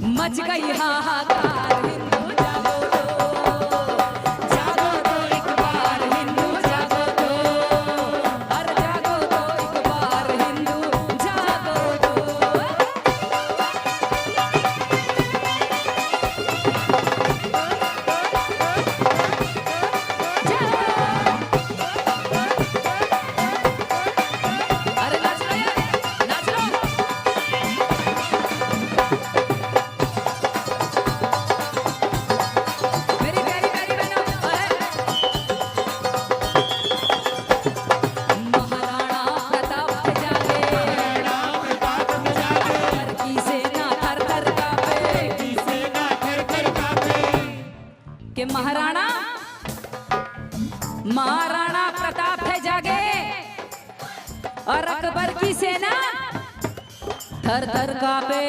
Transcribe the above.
Much गई हाहाकार हिंदू जागो तो एक बार हिंदू जागो तो, अरे जागो तो एक बार हिंदू जागो तो। अरे नाच लो यार, नाच लो। मेरी प्यारी प्यारी बहनों, महाराणा प्रताप जागे, हर की सेना थर थर कांपे, कि महाराणा प्रताप है जागे और अकबर की सेना थर थर कांपे।